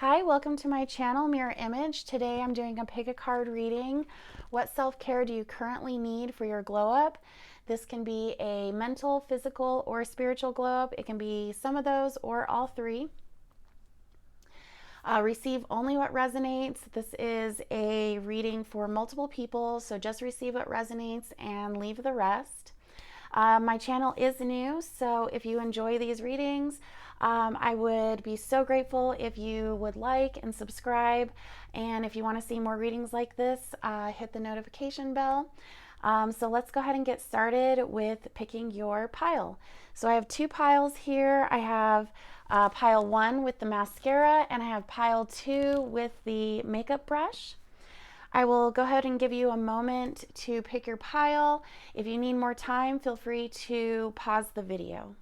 Hi, welcome to my channel, Mirror Image. Today I'm doing a pick a card reading. What self-care do you currently need for your glow up? This can be a mental, physical, or spiritual glow up. It can be some of those or all three. Receive only what resonates. This is a reading for multiple people, so just receive what resonates and leave the rest. My channel is new, so if you enjoy these readings, I would be so grateful if you would like and subscribe. And if you want to see more readings like this, hit the notification bell. So let's go ahead and get started with picking your pile. So I have two piles here. I have pile 1 with the mascara, and I have pile 2 with the makeup brush. I will go ahead and give you a moment to pick your pile. If you need more time, feel free to pause the video.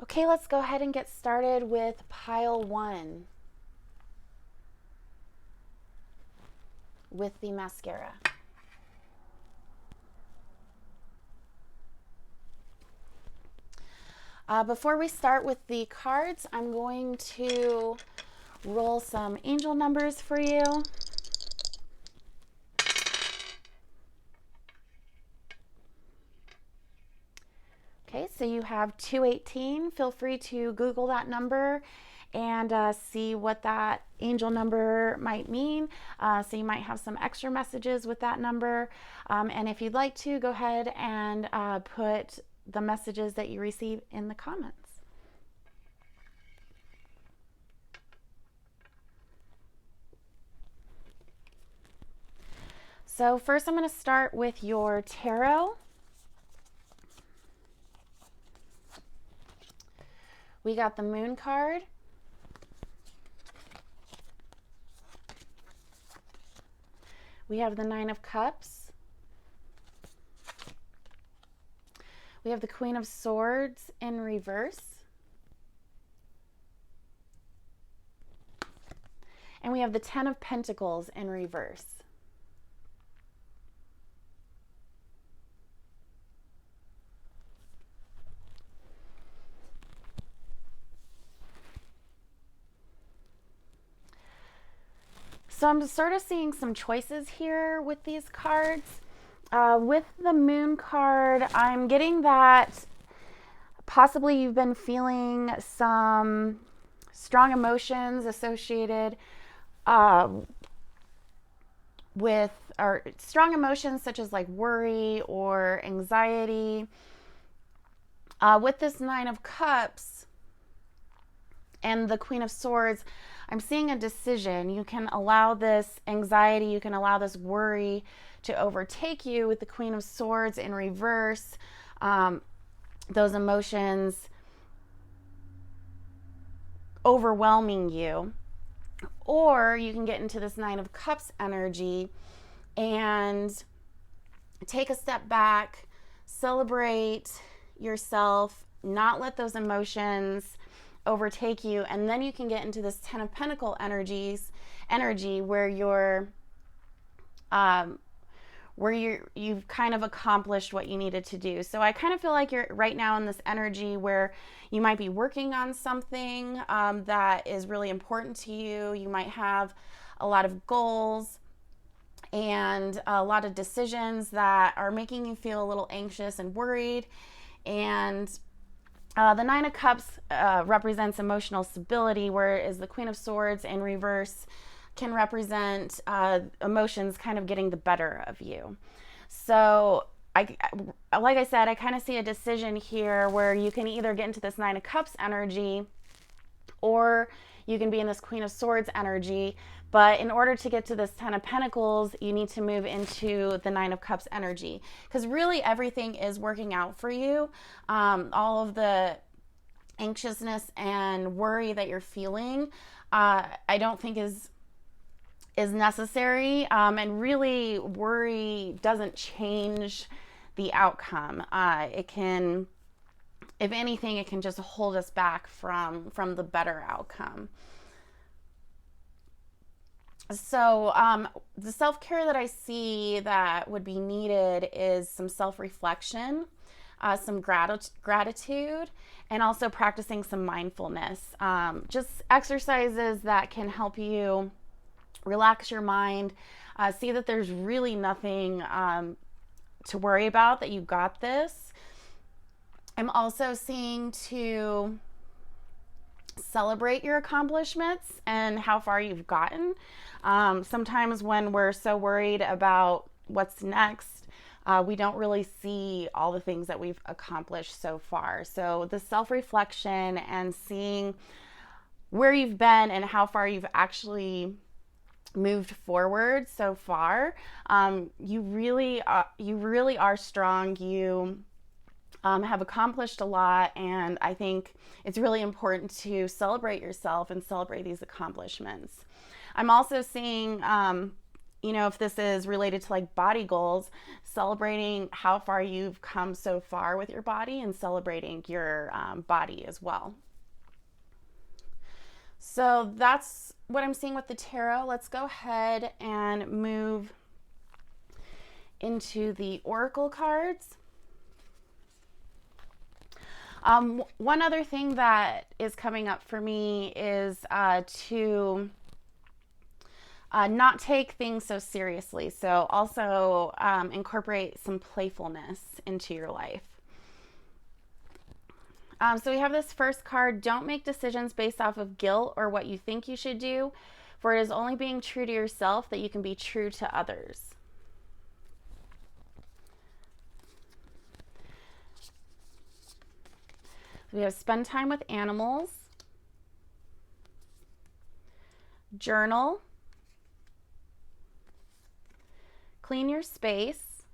Okay, let's go ahead and get started with pile 1 with the mascara. Before we start with the cards, I'm going to roll some angel numbers for you. Okay, so you have 218. Feel free to Google that number and see what that angel number might mean. So you might have some extra messages with that number. And if you'd like to, go ahead and put the messages that you receive in the comments. So first I'm going to start with your tarot. We got the Moon card. We have the Nine of Cups. We have the Queen of Swords in reverse. And we have the Ten of Pentacles in reverse. So I'm sort of seeing some choices here with these cards. With the Moon card, I'm getting that possibly you've been feeling some strong emotions associated with, or strong emotions such as like worry or anxiety. With this Nine of Cups and the Queen of Swords, I'm seeing a decision. You can allow this anxiety, you can allow this worry to overtake you with the Queen of Swords in reverse. Those emotions overwhelming you. Or you can get into this Nine of Cups energy and take a step back, celebrate yourself, not let those emotions overtake you, and then you can get into this Ten of Pentacles energy where you've kind of accomplished what you needed to do. So I kind of feel like you're right now in this energy where you might be working on something that is really important to you. You might have a lot of goals and a lot of decisions that are making you feel a little anxious and worried. And the Nine of Cups represents emotional stability, whereas the Queen of Swords in reverse can represent emotions kind of getting the better of you. So like I said, I kind of see a decision here where you can either get into this Nine of Cups energy or you can be in this Queen of Swords energy. But in order to get to this Ten of Pentacles, you need to move into the Nine of Cups energy, because really everything is working out for you. All of the anxiousness and worry that you're feeling, I don't think is necessary. And really, worry doesn't change the outcome. It can if anything, it can just hold us back from the better outcome. So the self-care that I see that would be needed is some self-reflection, some gratitude, and also practicing some mindfulness. Just exercises that can help you relax your mind, see that there's really nothing to worry about, that you got this. I'm also seeing to celebrate your accomplishments and how far you've gotten. Sometimes when we're so worried about what's next, we don't really see all the things that we've accomplished so far. So the self-reflection and seeing where you've been and how far you've actually moved forward so far, you really are strong. You have accomplished a lot, and I think it's really important to celebrate yourself and celebrate these accomplishments. I'm also seeing, if this is related to like body goals, celebrating how far you've come so far with your body and celebrating your body as well. So that's what I'm seeing with the tarot. Let's go ahead and move into the oracle cards. One other thing that is coming up for me is to not take things so seriously. So also incorporate some playfulness into your life. So we have this first card: don't make decisions based off of guilt or what you think you should do, for it is only being true to yourself that you can be true to others. We have spend time with animals, journal, clean your space,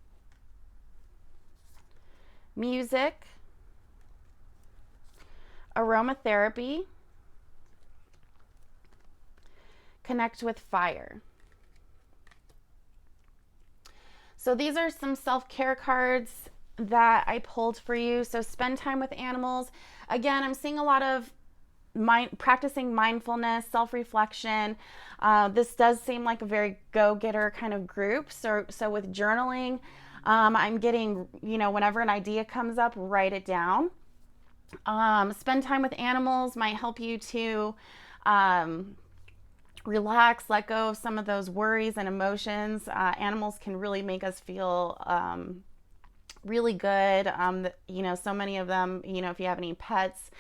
music, aromatherapy, connect with fire. So these are some self-care cards that I pulled for you. So spend time with animals. Again, I'm seeing a lot of practicing mindfulness, self-reflection. This does seem like a very go-getter kind of group. So with journaling, I'm getting, whenever an idea comes up, write it down. Spend time with animals might help you to relax, let go of some of those worries and emotions. Animals can really make us feel really good. So many of them, if you have any pets,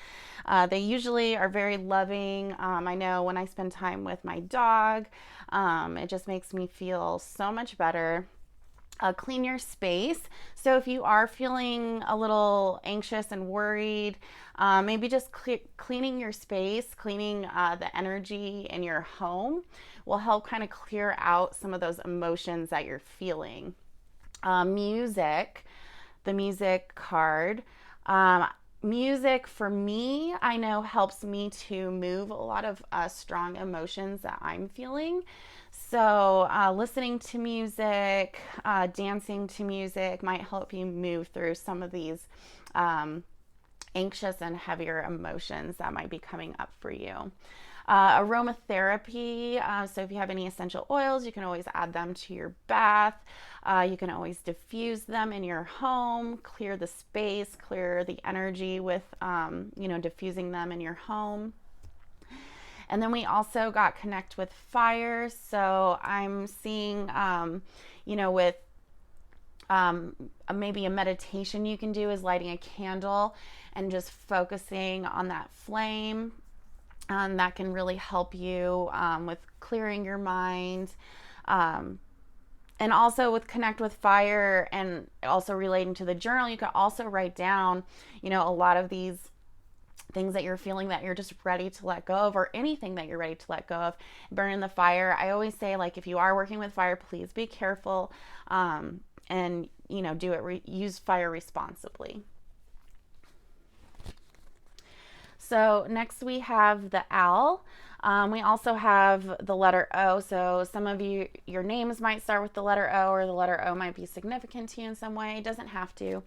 they usually are very loving. I know when I spend time with my dog, it just makes me feel so much better. Clean your space. So if you are feeling a little anxious and worried, maybe just cleaning your space, cleaning the energy in your home will help kind of clear out some of those emotions that you're feeling. Music, the music card. Music for me, I know, helps me to move a lot of strong emotions that I'm feeling. So listening to music, dancing to music might help you move through some of these anxious and heavier emotions that might be coming up for you. Aromatherapy. So if you have any essential oils, you can always add them to your bath. You can always diffuse them in your home, clear the space, clear the energy with, diffusing them in your home. And then we also got connect with fire. So I'm seeing, with maybe a meditation you can do is lighting a candle and just focusing on that flame. That can really help you with clearing your mind. And also with connect with fire and also relating to the journal, you can also write down, a lot of these things that you're feeling that you're just ready to let go of, or anything that you're ready to let go of. Burn in the fire. I always say, like, if you are working with fire, please be careful and, do it, use fire responsibly. So next we have the owl. We also have the letter O. So some of you, your names might start with the letter O, or the letter O might be significant to you in some way. It doesn't have to.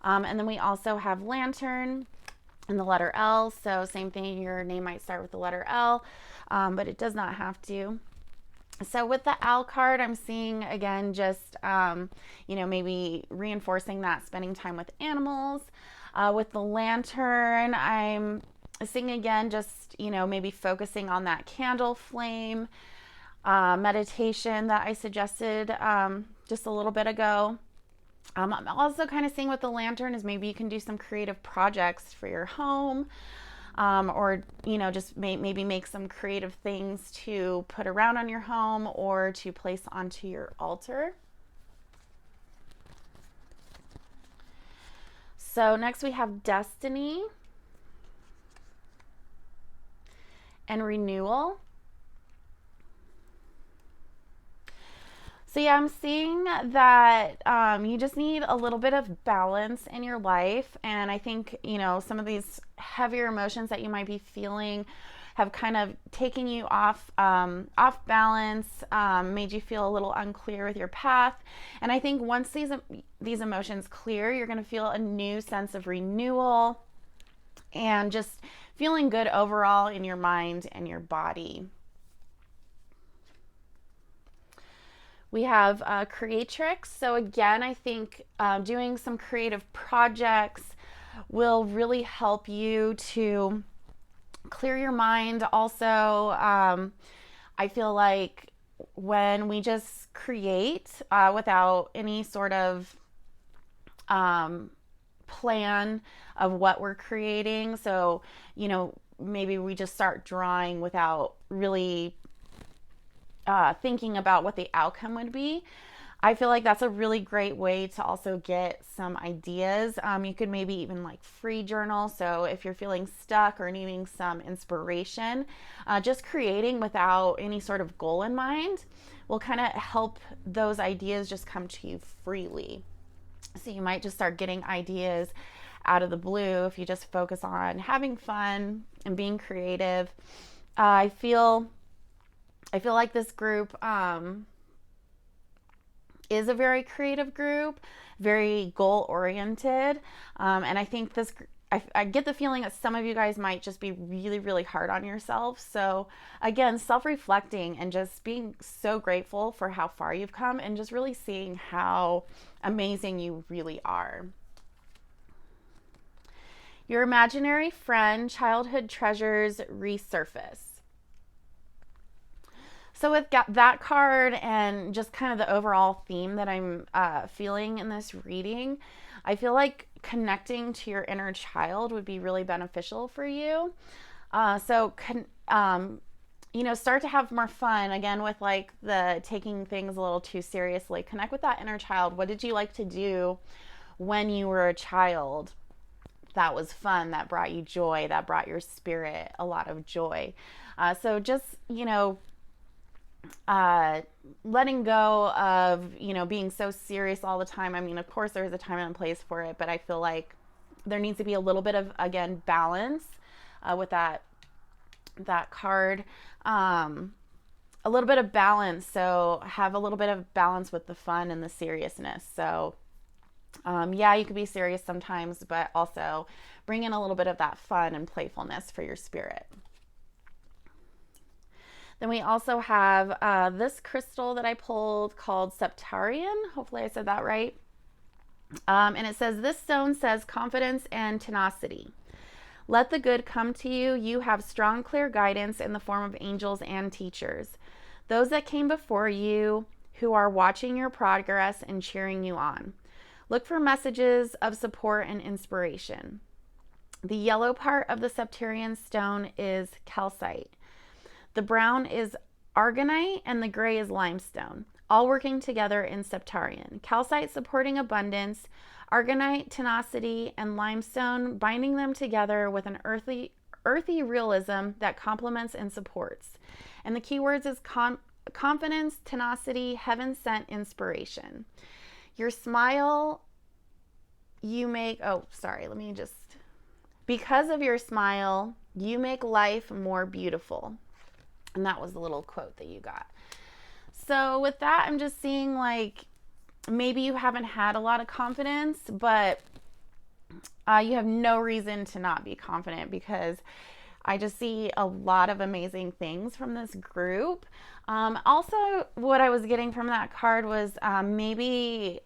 And then we also have lantern and the letter L. So same thing, your name might start with the letter L, but it does not have to. So with the L card, I'm seeing again just, maybe reinforcing that spending time with animals. With the lantern, I'm seeing again just, maybe focusing on that candle flame meditation that I suggested just a little bit ago. I'm also kind of seeing with the lantern is maybe you can do some creative projects for your home, or just maybe make some creative things to put around on your home or to place onto your altar. So next we have destiny and renewal. So yeah, I'm seeing that you just need a little bit of balance in your life. And I think, some of these heavier emotions that you might be feeling have kind of taken you off balance, made you feel a little unclear with your path. And I think once these emotions clear, you're going to feel a new sense of renewal and just feeling good overall in your mind and your body. We have creatrix. So again, I think doing some creative projects will really help you to clear your mind. Also, I feel like when we just create without any sort of plan of what we're creating, so maybe we just start drawing without really thinking about what the outcome would be. I feel like that's a really great way to also get some ideas. You could maybe even free journal. So if you're feeling stuck or needing some inspiration, just creating without any sort of goal in mind will kind of help those ideas just come to you freely. So you might just start getting ideas out of the blue if you just focus on having fun and being creative. I feel like this group is a very creative group, very goal oriented. And I think I get the feeling that some of you guys might just be really, really hard on yourself. So again, self-reflecting and just being so grateful for how far you've come and just really seeing how amazing you really are. Your imaginary friend, childhood treasures resurface. So with that card and just kind of the overall theme that I'm feeling in this reading, I feel like connecting to your inner child would be really beneficial for you. Start to have more fun again with the taking things a little too seriously. Connect with that inner child. What did you like to do when you were a child? That was fun, that brought you joy, that brought your spirit a lot of joy. So just, letting go of, being so serious all the time. I mean, of course there is a time and place for it, but I feel like there needs to be a little bit of, again, balance with that card. A little bit of balance. So have a little bit of balance with the fun and the seriousness. So you could be serious sometimes, but also bring in a little bit of that fun and playfulness for your spirit. Then we also have this crystal that I pulled called Septarian. Hopefully I said that right. And it says, this stone says confidence and tenacity. Let the good come to you. You have strong, clear guidance in the form of angels and teachers. Those that came before you who are watching your progress and cheering you on. Look for messages of support and inspiration. The yellow part of the Septarian stone is calcite. The brown is argonite and the gray is limestone, all working together in Septarian. Calcite supporting abundance, argonite tenacity, and limestone binding them together with an earthy realism that complements and supports. And the keywords is confidence, tenacity, heaven-sent inspiration. Your smile, because of your smile, you make life more beautiful. And that was the little quote that you got. So with that, I'm just seeing maybe you haven't had a lot of confidence, but You have no reason to not be confident, because I just see a lot of amazing things from this group. Also, what I was getting from that card was maybe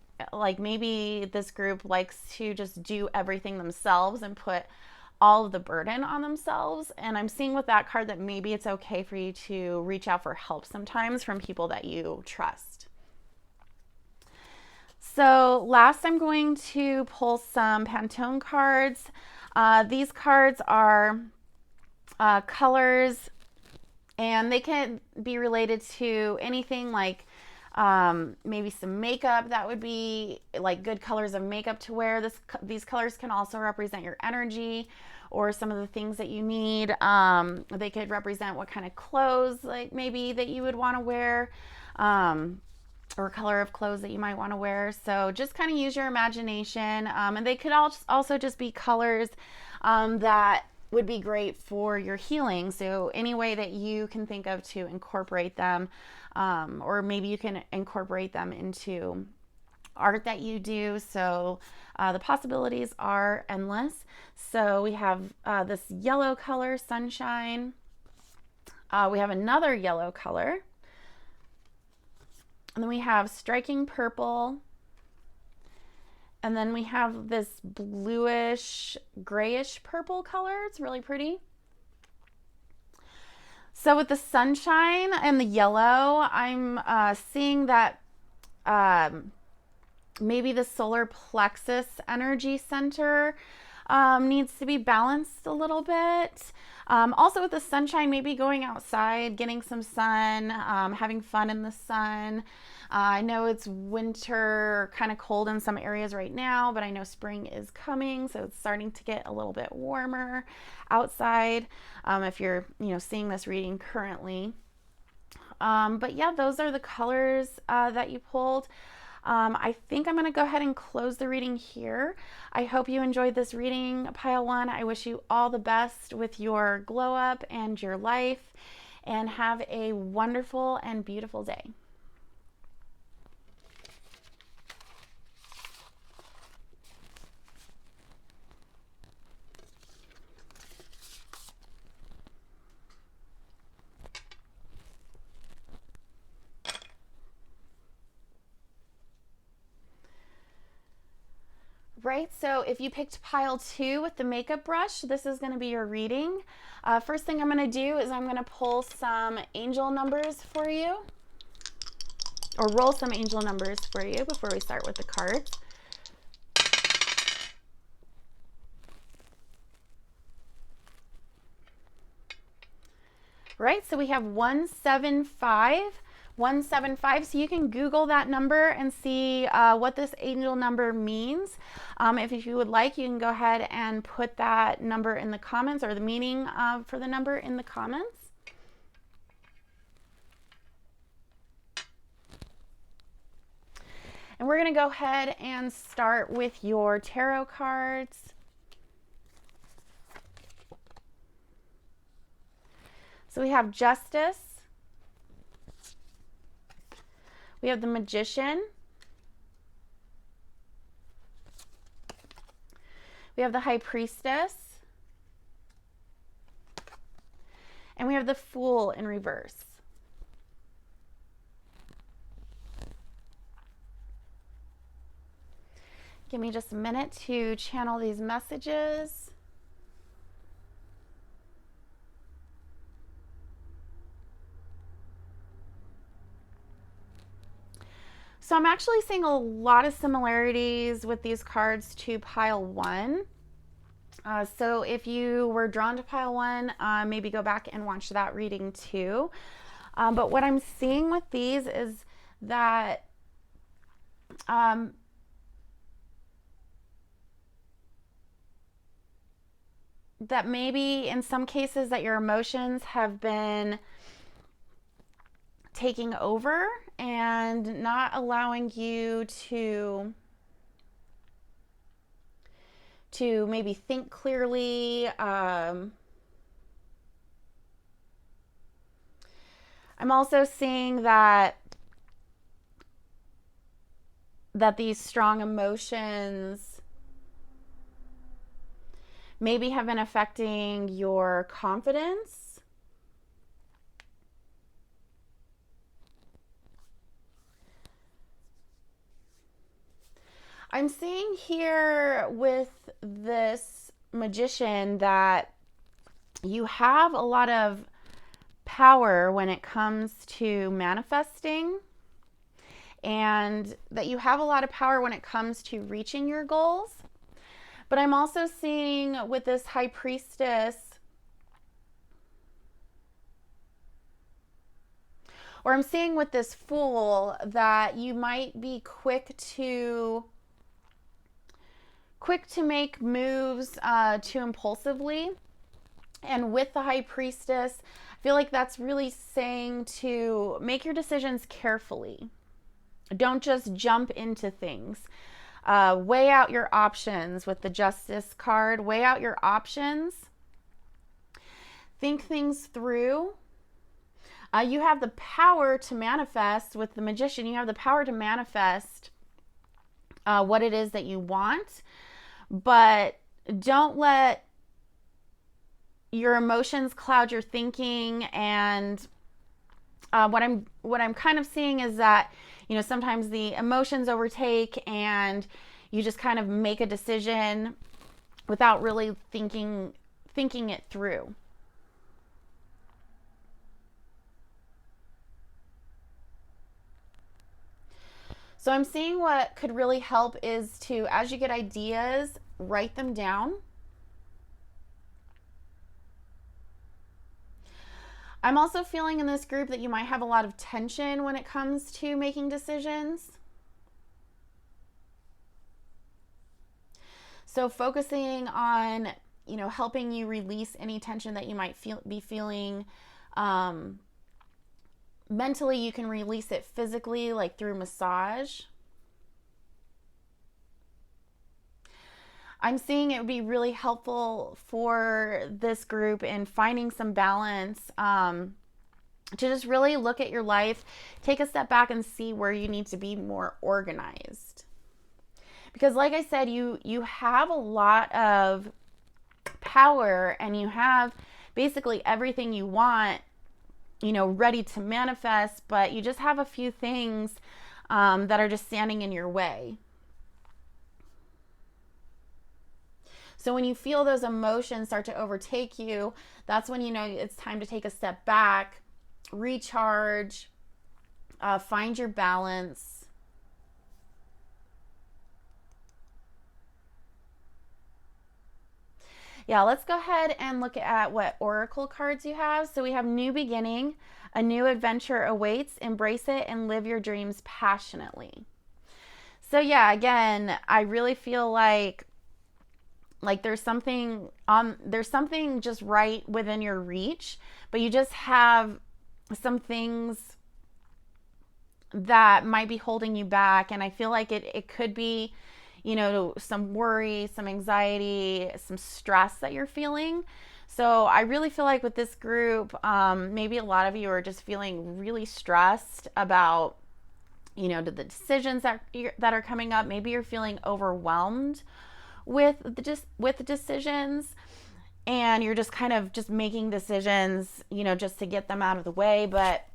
this group likes to just do everything themselves and put all of the burden on themselves. And I'm seeing with that card that maybe it's okay for you to reach out for help sometimes from people that you trust. So last, I'm going to pull some Pantone cards. These cards are colors, and they can be related to anything like maybe some makeup. That would be like good colors of makeup to wear. These colors can also represent your energy or some of the things that you need. They could represent what kind of clothes, like maybe that you would want to wear, or color of clothes that you might want to wear. So just kind of use your imagination. And they could also just be colors that would be great for your healing. So any way that you can think of to incorporate them, or maybe you can incorporate them into art that you do. So the possibilities are endless. So we have this yellow color, sunshine. We have another yellow color. And then we have striking purple. And then we have this bluish, grayish purple color. It's really pretty. So with the sunshine and the yellow, I'm seeing that maybe the solar plexus energy center needs to be balanced a little bit. Also with the sunshine, maybe going outside, getting some sun, having fun in the sun. I know it's winter, kind of cold in some areas right now, but I know spring is coming, so it's starting to get a little bit warmer outside, if you're seeing this reading currently. But yeah, those are the colors that you pulled. I think I'm going to go ahead and close the reading here. I hope you enjoyed this reading, Pile 1. I wish you all the best with your glow up and your life, and have a wonderful and beautiful day. Right, so if you picked pile 2 with the makeup brush, this is going to be your reading. First thing I'm going to do is I'm going to pull some angel numbers for you, or roll some angel numbers for you before we start with the cards. Right, so we have 175. 175, so you can Google that number and see what this angel number means. If you would like, you can go ahead and put that number in the comments, or the meaning for the number in the comments. And we're going to go ahead and start with your tarot cards. So we have Justice. We have the Magician. We have the High Priestess. And we have the Fool in reverse. Give me just a minute to channel these messages. So I'm actually seeing a lot of similarities with these cards to pile 1. So if you were drawn to pile 1, maybe go back and watch that reading too. But what I'm seeing with these is that that maybe in some cases that your emotions have been taking over and not allowing you to maybe think clearly. I'm also seeing that these strong emotions maybe have been affecting your confidence. I'm seeing here with this magician that you have a lot of power when it comes to manifesting, and that you have a lot of power when it comes to reaching your goals. But I'm also seeing with this high priestess, or I'm seeing with this fool, that you might be quick to make moves too impulsively. And with the high priestess, I feel like that's really saying to make your decisions carefully. Don't just jump into things. Weigh out your options with the Justice card. Weigh out your options. Think things through. You have the power to manifest with the Magician. You have the power to manifest what it is that you want, but don't let your emotions cloud your thinking. And what I'm kind of seeing is that, you know, sometimes the emotions overtake and you just kind of make a decision without really thinking it through. So I'm seeing what could really help is to, as you get ideas, write them down. I'm also feeling in this group that you might have a lot of tension when it comes to making decisions. So focusing on, you know, helping you release any tension that you might be feeling. Mentally, you can release it physically, like through massage. I'm seeing it would be really helpful for this group in finding some balance, to just really look at your life, take a step back and see where you need to be more organized. Because like I said, you have a lot of power and you have basically everything you want, you know, ready to manifest, but you just have a few things that are just standing in your way. So when you feel those emotions start to overtake you, that's when you know it's time to take a step back, recharge, find your balance. Yeah, let's go ahead and look at what oracle cards you have. So we have New Beginning, a new adventure awaits, embrace it and live your dreams passionately. So yeah, again, I really feel like there's something just right within your reach, but you just have some things that might be holding you back. And I feel like it could be, you know, some worry, some anxiety, some stress that you're feeling. So I really feel like with this group, maybe a lot of you are just feeling really stressed about, you know, the decisions that are coming up. Maybe you're feeling overwhelmed with the decisions, and you're just kind of just making decisions, you know, just to get them out of the way. But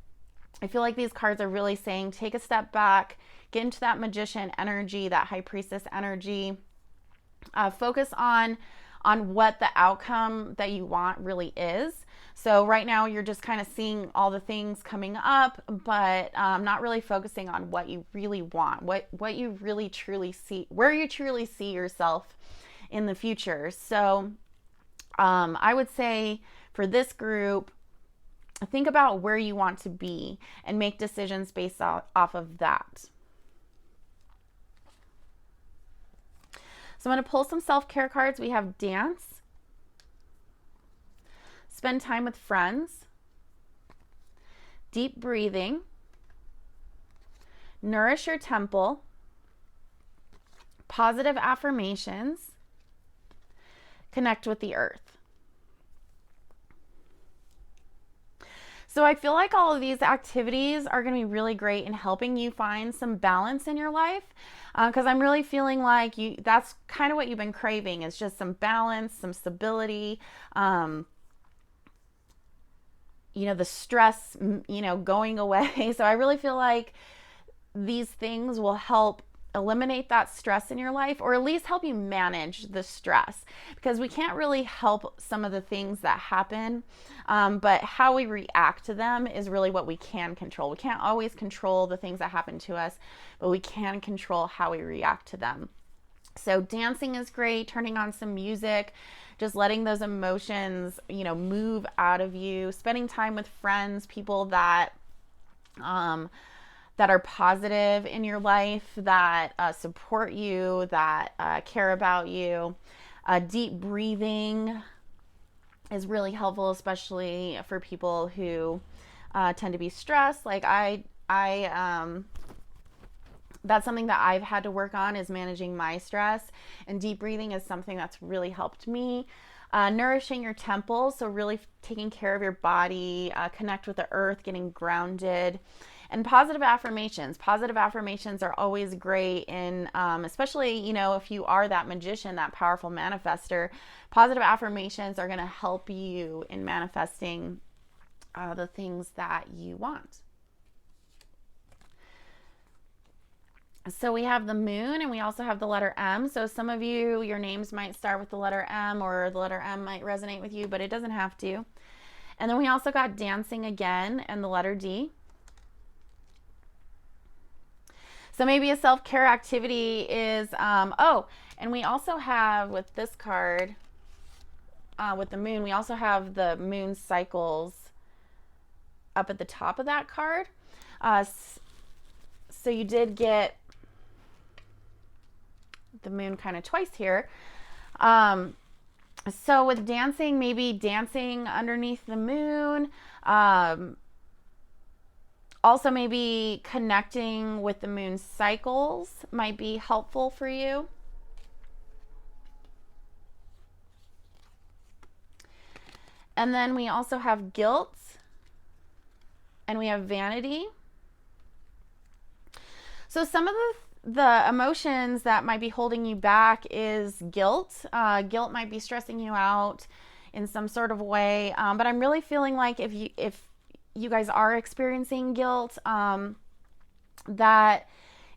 I feel like these cards are really saying take a step back, get into that magician energy, that high priestess energy, focus on what the outcome that you want really is. So right now you're just kind of seeing all the things coming up, but not really focusing on what you really want, what you really truly see, where you truly see yourself in the future. So I would say for this group, think about where you want to be and make decisions based off of that. So I'm going to pull some self-care cards. We have dance, spend time with friends, deep breathing, nourish your temple, positive affirmations, connect with the earth. So So I feel like all of these activities are going to be really great in helping you find some balance in your life, because I'm really feeling like that's kind of what you've been craving, is just some balance, some stability, the stress, going away. So I really feel like these things will help eliminate that stress in your life, or at least help you manage the stress, because we can't really help some of the things that happen, but how we react to them is really what we can control. We can't always control the things that happen to us, but we can control how we react to them. So dancing is great, turning on some music, just letting those emotions, move out of you, spending time with friends, people that are positive in your life, that support you, that care about you. Deep breathing is really helpful, especially for people who tend to be stressed. Like that's something that I've had to work on, is managing my stress, and deep breathing is something that's really helped me. Nourishing your temples, so really taking care of your body, connect with the earth, getting grounded. And positive affirmations. Positive affirmations are always great in, especially, if you are that magician, that powerful manifester, positive affirmations are going to help you in manifesting the things that you want. So we have the moon, and we also have the letter M. So some of you, your names might start with the letter M, or the letter M might resonate with you, but it doesn't have to. And then we also got dancing again, and the letter D. So maybe a self-care activity is, and we also have with this card, with the moon, we also have the moon cycles up at the top of that card. So you did get the moon kind of twice here. So with dancing, maybe dancing underneath the moon, also maybe connecting with the moon cycles might be helpful for you. And then we also have guilt, and we have vanity. So some of the emotions that might be holding you back is guilt. Guilt might be stressing you out in some sort of way, but I'm really feeling like if you guys are experiencing guilt, that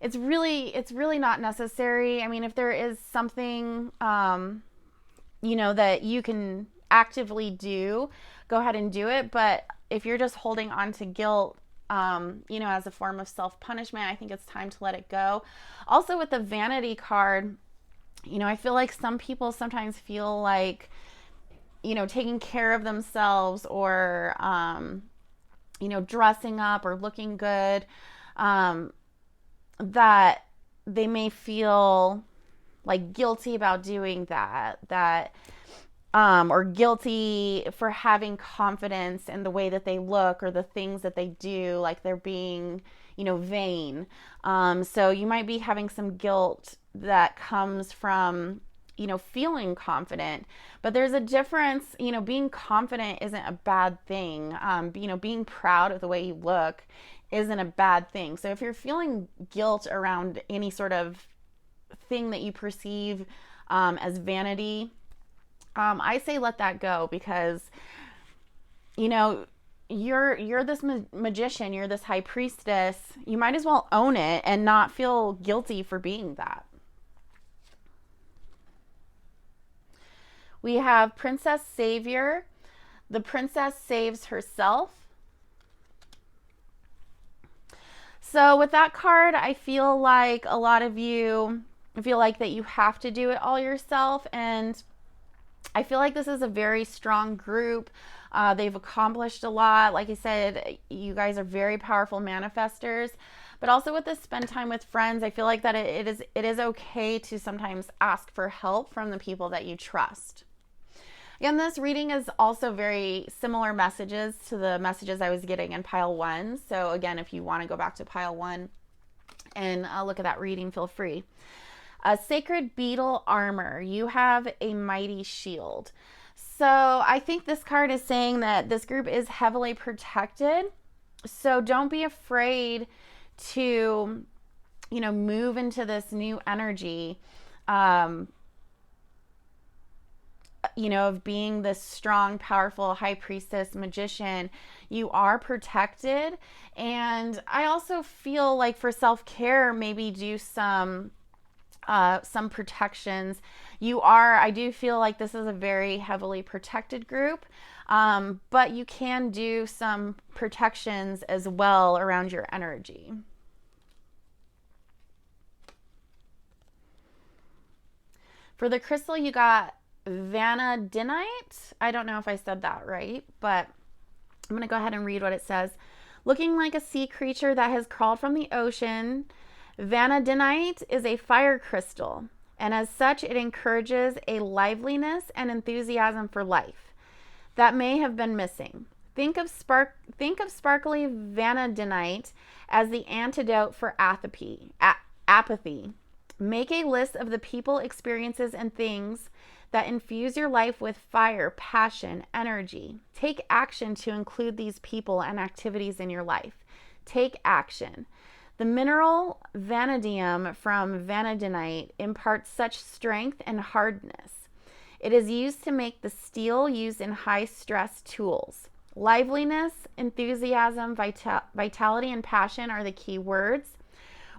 it's really not necessary. I mean, if there is something that you can actively do, go ahead and do it. But if you're just holding on to guilt, as a form of self-punishment, I think it's time to let it go. Also with the vanity card, I feel like some people sometimes feel like, taking care of themselves, or, dressing up or looking good, that they may feel like guilty about doing that, or guilty for having confidence in the way that they look or the things that they do, like they're being, vain. So you might be having some guilt that comes from, feeling confident, but there's a difference. Being confident isn't a bad thing. Being proud of the way you look isn't a bad thing. So if you're feeling guilt around any sort of thing that you perceive as vanity, I say let that go, because you're this magician, you're this high priestess. You might as well own it and not feel guilty for being that. We have Princess Savior. The princess saves herself. So with that card, I feel like a lot of you feel like that you have to do it all yourself, and I feel like this is a very strong group. They've accomplished a lot. Like I said, you guys are very powerful manifestors. But also with this spend time with friends, I feel like that it is okay to sometimes ask for help from the people that you trust. Again, this reading is also very similar messages to the messages I was getting in pile 1. So again, if you want to go back to pile 1 and look at that reading, feel free. A sacred beetle armor. You have a mighty shield. So I think this card is saying that this group is heavily protected. So don't be afraid to, move into this new energy, of being this strong, powerful high priestess magician. You are protected. And I also feel like for self-care, maybe do some protections. I do feel like this is a very heavily protected group, but you can do some protections as well around your energy. For the crystal, you got vanadinite. I don't know if I said that right, but I'm going to go ahead and read what it says. Looking like a sea creature that has crawled from the ocean, vanadinite is a fire crystal, and as such, it encourages a liveliness and enthusiasm for life that may have been missing. Think of sparkly vanadinite as the antidote for apathy. Make a list of the people, experiences, and things that infuse your life with fire, passion, energy. Take action to include these people and activities in your life. Take action. The mineral vanadium from vanadinite imparts such strength and hardness. It is used to make the steel used in high-stress tools. Liveliness, enthusiasm, vitality, and passion are the key words.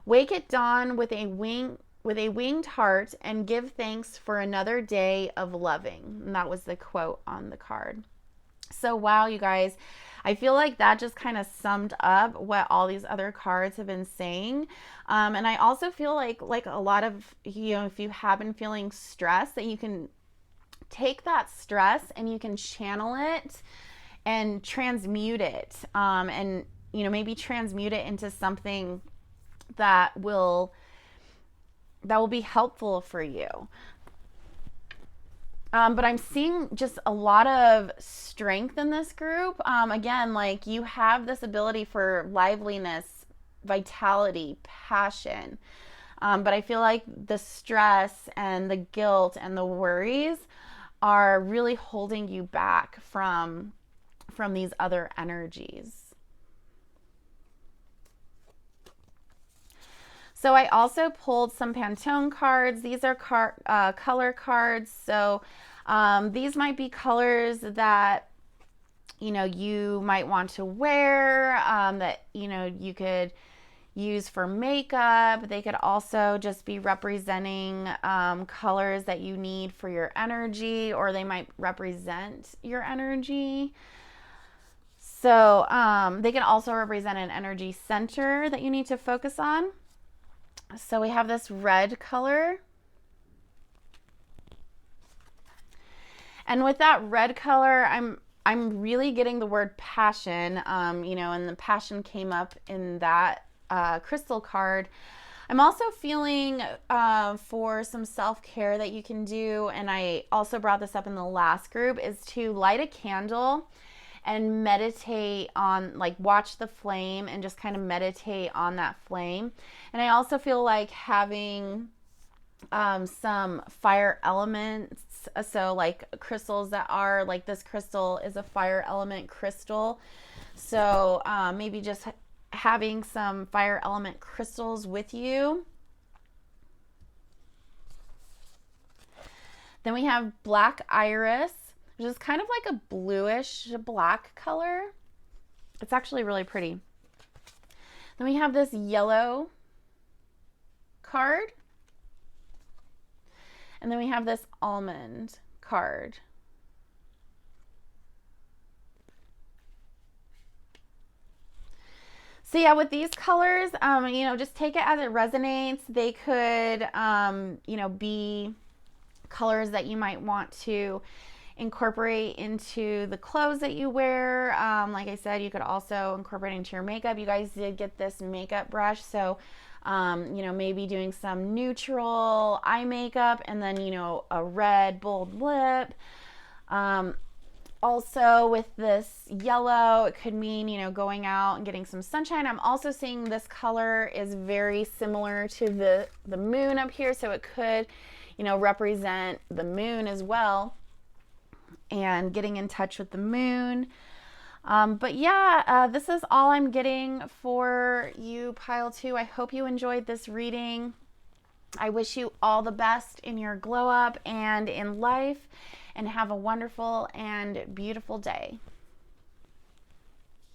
Wake at dawn with a winged heart and give thanks for another day of loving. And that was the quote on the card. So wow, you guys, I feel like that just kind of summed up what all these other cards have been saying. And I also feel like a lot of, if you have been feeling stress, that you can take that stress and you can channel it and transmute it. And, maybe transmute it into something that will be helpful for you. But I'm seeing just a lot of strength in this group. Again, like you have this ability for liveliness, vitality, passion. But I feel like the stress and the guilt and the worries are really holding you back from these other energies. So I also pulled some Pantone cards. These are color cards. So these might be colors that, you might want to wear, that, you could use for makeup. They could also just be representing colors that you need for your energy, or they might represent your energy. So they can also represent an energy center that you need to focus on. So we have this red color. And with that red color, I'm really getting the word passion, and the passion came up in that crystal card. I'm also feeling for some self-care that you can do, and I also brought this up in the last group, is to light a candle and meditate on, watch the flame and just kind of meditate on that flame. And I also feel like having some fire elements, so crystals that are this crystal is a fire element crystal. So maybe just having some fire element crystals with you. Then we have black iris, which is kind of like a bluish black color. It's actually really pretty. Then we have this yellow card. And then we have this almond card. So yeah, with these colors, just take it as it resonates. They could, be colors that you might want to incorporate into the clothes that you wear. Like I said, you could also incorporate into your makeup. You guys did get this makeup brush, so maybe doing some neutral eye makeup and then, a red bold lip. Also with this yellow, it could mean, going out and getting some sunshine. I'm also seeing this color is very similar to the moon up here, so it could, represent the moon as well. and getting in touch with the moon. But yeah, this is all I'm getting for you, pile 2. I hope you enjoyed this reading. I wish you all the best in your glow up and in life, and have a wonderful and beautiful day.